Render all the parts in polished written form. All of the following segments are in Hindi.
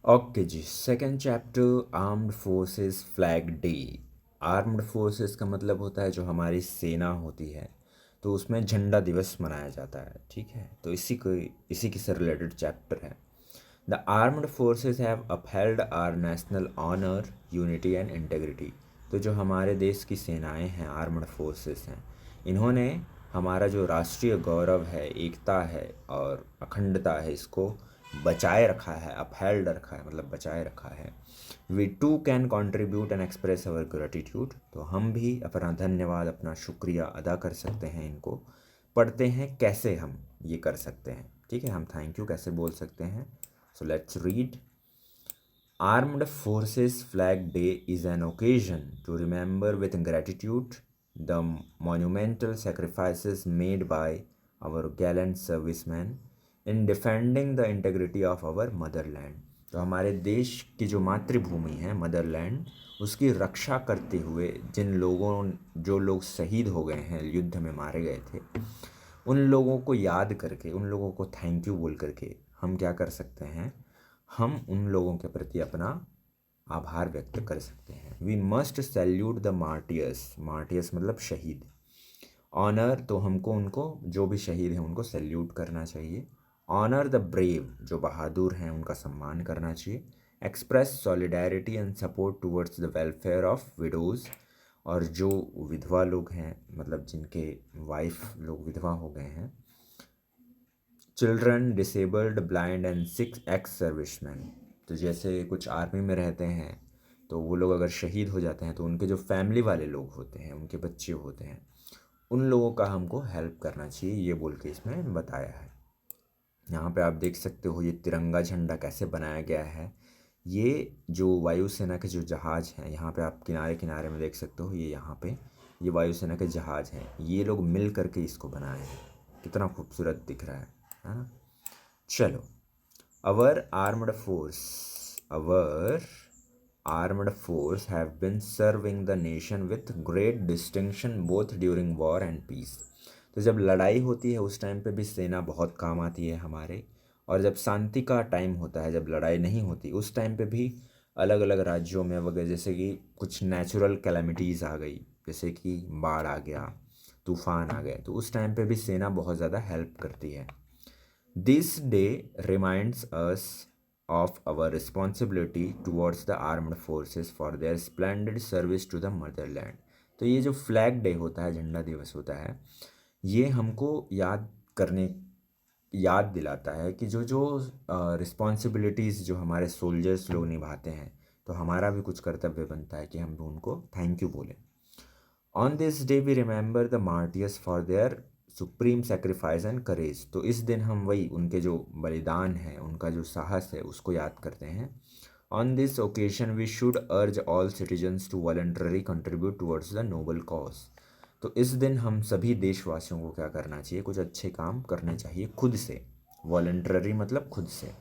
ओके जी, second chapter armed forces flag day. Armed forces का मतलब होता है जो हमारी सेना होती है, तो उसमें झंडा दिवस मनाया जाता है। ठीक है, तो इसी के से रिलेटेड चैप्टर है। The armed forces have upheld our national honour, unity and integrity. तो जो हमारे देश की सेनाएं हैं, आर्म्ड फोर्सेस हैं, इन्होंने हमारा जो राष्ट्रीय गौरव है, एकता है और अखंडता है, इसको बचाए रखा है। अपहेल्ड रखा है मतलब बचाए रखा है। We too can contribute and express our gratitude. तो हम भी अपना धन्यवाद, अपना शुक्रिया अदा कर सकते हैं। इनको पढ़ते हैं कैसे हम ये कर सकते हैं। ठीक है, हम थैंक यू कैसे बोल सकते हैं। So let's read. Armed Forces Flag Day is an occasion to remember with gratitude the monumental sacrifices made by our gallant servicemen in defending the integrity of our motherland। तो हमारे देश की जो मातृभूमि है, मदरलैंड, उसकी रक्षा करते हुए जो लोग शहीद हो गए हैं, युद्ध में मारे गए थे, उन लोगों को याद करके, उन लोगों को थैंक यू बोल करके हम क्या कर सकते हैं, हम उन लोगों के प्रति अपना आभार व्यक्त कर सकते हैं। We must salute the martyrs. Martyrs मतलब शहीद। ऑनर, तो हमको उनको, जो भी शहीद हैं उनको सैल्यूट करना चाहिए। ऑनर द ब्रेव, जो बहादुर हैं उनका सम्मान करना चाहिए। Express solidarity and support towards the welfare of widows. और जो विधवा लोग हैं, मतलब जिनके वाइफ लोग विधवा हो गए हैं। Children, disabled, blind and sick ex serviceman. तो जैसे कुछ आर्मी में रहते हैं, तो वो लोग अगर शहीद हो जाते हैं तो उनके जो फैमिली वाले लोग होते हैं, उनके बच्चे होते हैं, उन लोगों का हमको हेल्प करना चाहिए, ये बोल के इसमें बताया है। यहाँ पे आप देख सकते हो ये तिरंगा झंडा कैसे बनाया गया है। ये जो वायुसेना के जो जहाज़ हैं, यहाँ पे आप किनारे किनारे में देख सकते हो, ये यहाँ पे ये वायुसेना के जहाज़ हैं, ये लोग मिल करके इसको बनाए हैं। कितना खूबसूरत दिख रहा है ना। चलो, our armed force our armed force have been serving the nation with great distinction both during war and peace. तो जब लड़ाई होती है उस टाइम पे भी सेना बहुत काम आती है हमारे, और जब शांति का टाइम होता है, जब लड़ाई नहीं होती, उस टाइम पे भी अलग अलग राज्यों में वगैरह, जैसे कि कुछ नेचुरल कैलेमिटीज़ आ गई, जैसे कि बाढ़ आ गया, तूफान आ गए, तो उस टाइम पे भी सेना बहुत ज़्यादा हेल्प करती है। This day reminds us of our responsibility towards the armed forces for their splendid service to the motherland। तो ये जो फ्लैग डे होता है, झंडा दिवस होता है, ये हमको याद दिलाता है कि जो जो रिस्पॉन्सिबिलिटीज़ जो हमारे सोल्जर्स लोग निभाते हैं, तो हमारा भी कुछ कर्तव्य बनता है कि हम भी उनको थैंक यू बोलें। On this day we remember the martyrs for their supreme sacrifice and courage. तो इस दिन हम वही उनके जो बलिदान है, उनका जो साहस है, उसको याद करते हैं। On this occasion we should urge all citizens to voluntary contribute towards the noble cause. तो इस दिन हम सभी देशवासियों को क्या करना चाहिए, कुछ अच्छे काम करने चाहिए खुद से। वॉलंटरी मतलब खुद से।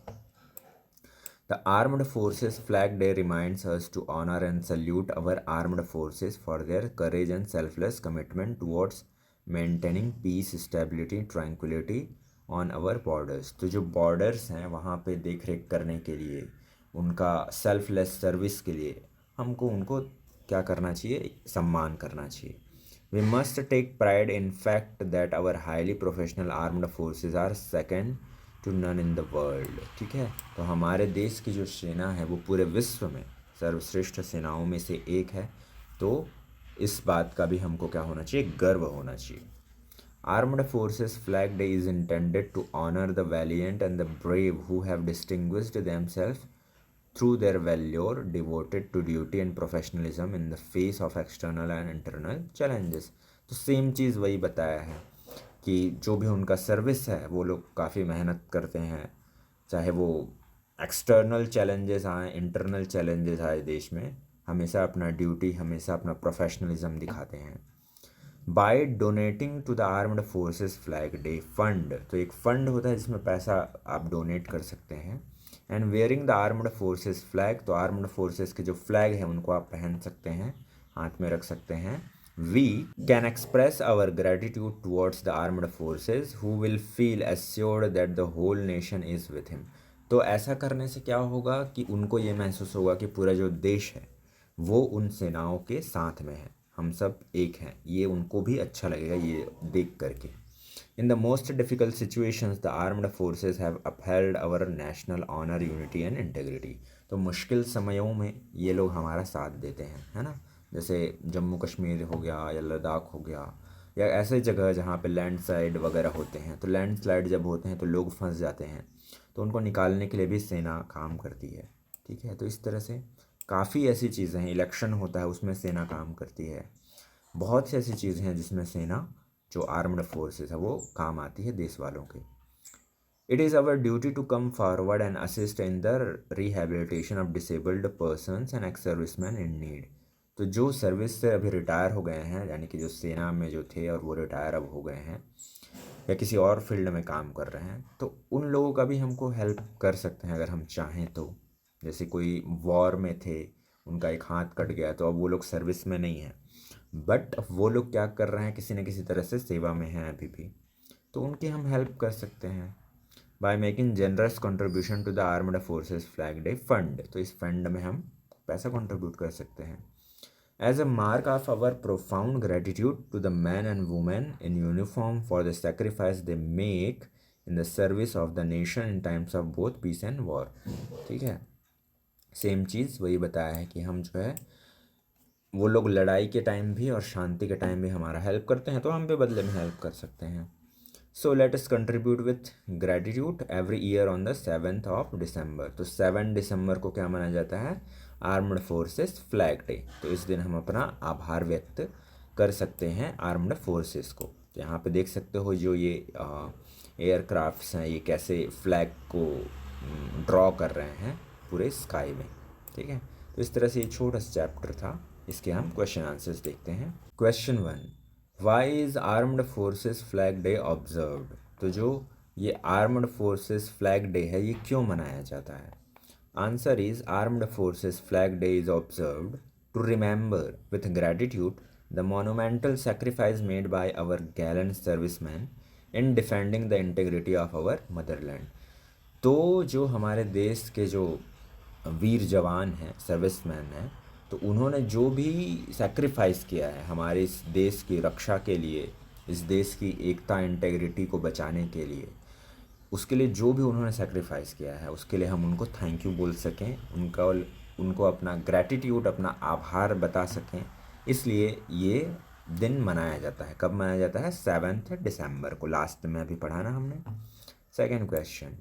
The Armed Forces Flag Day reminds us to honor and salute our armed forces for their courage and selfless commitment towards maintaining peace, stability, tranquility on our borders। तो जो borders हैं वहाँ पे देख रेख करने के लिए, उनका सेल्फलेस सर्विस के लिए हमको उनको क्या करना चाहिए, सम्मान करना चाहिए। We must take pride in fact that our highly professional armed forces are second to none in the world। ठीक है, तो हमारे देश की जो सेना है वो पूरे विश्व में सर्वश्रेष्ठ सेनाओं में से एक है। तो इस बात का भी हमको क्या होना चाहिए, गर्व होना चाहिए। Armed Forces Flag Day is intended to honor the valiant and the brave who have distinguished themselves through their valor, devoted to duty and professionalism in the face of external and internal challenges। तो सेम चीज़ वही बताया है कि जो भी उनका सर्विस है, वो लोग काफ़ी मेहनत करते हैं, चाहे वो एक्सटर्नल चैलेंजेस आए, इंटरनल चैलेंजेस आए, देश में हमेशा अपना ड्यूटी, हमेशा अपना प्रोफेशनलिज्म दिखाते हैं। By donating to the armed forces flag day fund. तो एक फंड होता है जिसमें पैसा आप डोनेट कर सकते हैं। And wearing the armed forces flag, तो आर्म्ड फोर्सेस के जो फ्लैग हैं उनको आप पहन सकते हैं, हाथ में रख सकते हैं। We can express our gratitude towards the armed forces who will feel assured that the whole nation is with him. तो ऐसा करने से क्या होगा कि उनको ये महसूस होगा कि पूरा जो देश है वो उन सेनाओं के साथ में है, हम सब एक हैं, ये उनको भी अच्छा लगेगा ये देख करके। In the most difficult situations the armed forces have upheld our national honour, unity and integrity. तो मुश्किल समयों में ये लोग हमारा साथ देते हैं, है ना। जैसे जम्मू कश्मीर हो गया या लद्दाख हो गया, या ऐसे जगह जहाँ पे लैंडस्लाइड वगैरह होते हैं, तो लैंडस्लाइड जब होते हैं तो लोग फंस जाते हैं, तो उनको निकालने के लिए भी सेना काम करती है। ठीक है, तो इस तरह से काफ़ी ऐसी चीज़ें हैं, इलेक्शन होता है उसमें सेना काम करती है, बहुत सी ऐसी चीज़ें हैं जिसमें सेना जो आर्म्ड फोर्सेस है वो काम आती है देश वालों के। It is our duty to come forward and assist in the rehabilitation of disabled persons and ex serviceman in need. तो जो सर्विस से अभी रिटायर हो गए हैं, यानी कि जो सेना में जो थे और वो रिटायर अब हो गए हैं या किसी और फील्ड में काम कर रहे हैं, तो उन लोगों का भी हमको हेल्प कर सकते हैं अगर हम चाहें तो। जैसे कोई वॉर में थे, उनका एक हाथ कट गया, तो अब वो लोग सर्विस में नहीं हैं, बट वो लोग क्या कर रहे हैं, किसी न किसी तरह से सेवा में हैं अभी भी, तो उनकी हम हेल्प कर सकते हैं by making generous contribution to the armed forces flag day fund. तो इस फंड में हम पैसा कंट्रीब्यूट कर सकते हैं। As a mark of our profound gratitude to the men and women in uniform for the sacrifice they make in the service of the nation in times of both peace and war। ठीक है, सेम चीज़ वही बताया है कि हम जो है वो लोग लड़ाई के टाइम भी और शांति के टाइम भी हमारा हेल्प करते हैं, तो हम भी बदले में हेल्प कर सकते हैं। So let us contribute with gratitude every year on the 7th of December. तो 7 दिसंबर को क्या मनाया जाता है, आर्म्ड फोर्सेस फ्लैग डे। तो इस दिन हम अपना आभार व्यक्त कर सकते हैं आर्म्ड फोर्सेस को। तो यहाँ पे देख सकते हो जो ये एयरक्राफ्ट्स हैं ये कैसे फ्लैग को ड्रॉ कर रहे हैं पूरे स्काई में। ठीक है, तो इस तरह से ये छोटा सा चैप्टर था, इसके हम क्वेश्चन आंसर्स देखते हैं। Question 1, why is armed forces flag day observed. तो जो ये आर्म्ड फोर्सेस फ्लैग डे है ये क्यों मनाया जाता है। Answer is armed forces flag day is observed to remember with gratitude the monumental sacrifice made by our gallant serviceman in defending the integrity of our motherland. तो जो हमारे देश के जो वीर जवान हैं, सर्विसमैन हैं, तो उन्होंने जो भी सेक्रीफाइस किया है हमारे इस देश की रक्षा के लिए, इस देश की एकता इंटेग्रिटी को बचाने के लिए, उसके लिए जो भी उन्होंने सेक्रीफाइस किया है उसके लिए हम उनको थैंक यू बोल सकें, उनको अपना ग्रैटिट्यूड, अपना आभार बता सकें, इसलिए ये दिन मनाया जाता है। कब मनाया जाता है, 7 दिसंबर को। लास्ट में अभी पढ़ा ना हमने। Second question,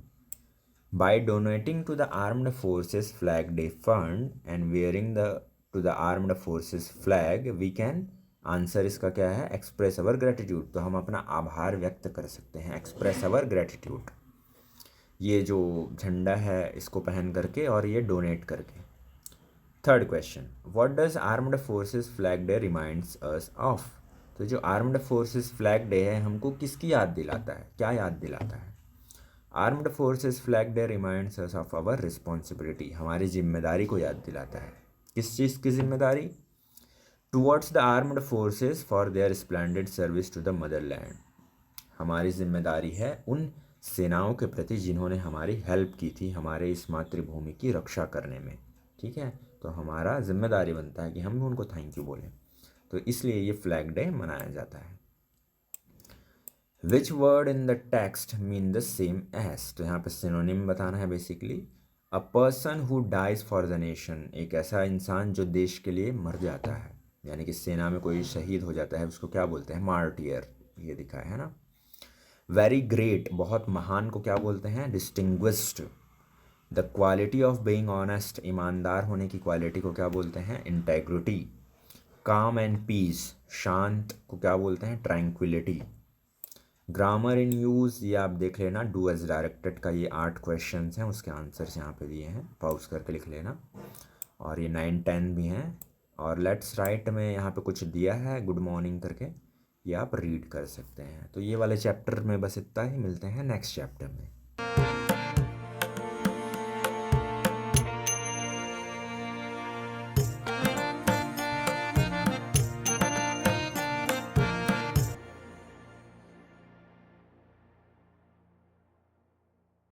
by donating to the armed forces flag day fund and wearing to the armed forces flag we can, answer इसका क्या है, एक्सप्रेस अवर ग्रेटिट्यूड। तो हम अपना आभार व्यक्त कर सकते हैं, एक्सप्रेस अवर ग्रेटिट्यूड, ये जो झंडा है इसको पहन करके और ये डोनेट करके। Third question, what does armed forces flag day reminds us of. तो जो आर्म्ड फोर्सेस फ्लैग डे है हमको किसकी याद दिलाता है, क्या याद दिलाता है। Armed forces flag day reminds us of our responsibility, हमारी जिम्मेदारी को याद दिलाता है। किस चीज़ की जिम्मेदारी, towards the armed forces for their splendid service to the motherland. हमारी जिम्मेदारी है उन सेनाओं के प्रति जिन्होंने हमारी हेल्प की थी हमारे इस मातृभूमि की रक्षा करने में। ठीक है, तो हमारा जिम्मेदारी बनता है कि हम भी उनको थैंक यू बोलें, तो इसलिए ये फ्लैग डे मनाया जाता है। Which word in the text mean the same as. तो यहाँ पे सिनोनिम बताना है basically. A person who dies for the nation, एक ऐसा इंसान जो देश के लिए मर जाता है, यानी कि सेना में कोई शहीद हो जाता है उसको क्या बोलते हैं, मार्टियर, ये दिखा है ना। वेरी ग्रेट, बहुत महान को क्या बोलते हैं, distinguished. The quality of being honest, ईमानदार होने की क्वालिटी को क्या बोलते हैं, इंटेग्रिटी। काम एंड पीस, शांत को क्या बोलते हैं, ट्रैंक्विलिटी। ग्रामर इन यूज़, ये आप देख लेना, डू एज डायरेक्टेड का ये 8 क्वेश्चन हैं, उसके आंसर्स यहाँ पे दिए हैं, पॉज करके लिख लेना। और ये 9, 10 भी हैं। और लेट्स राइट में यहाँ पे कुछ दिया है गुड मॉर्निंग करके, ये आप रीड कर सकते हैं। तो ये वाले चैप्टर में बस इतना ही, मिलते हैं नेक्स्ट चैप्टर में।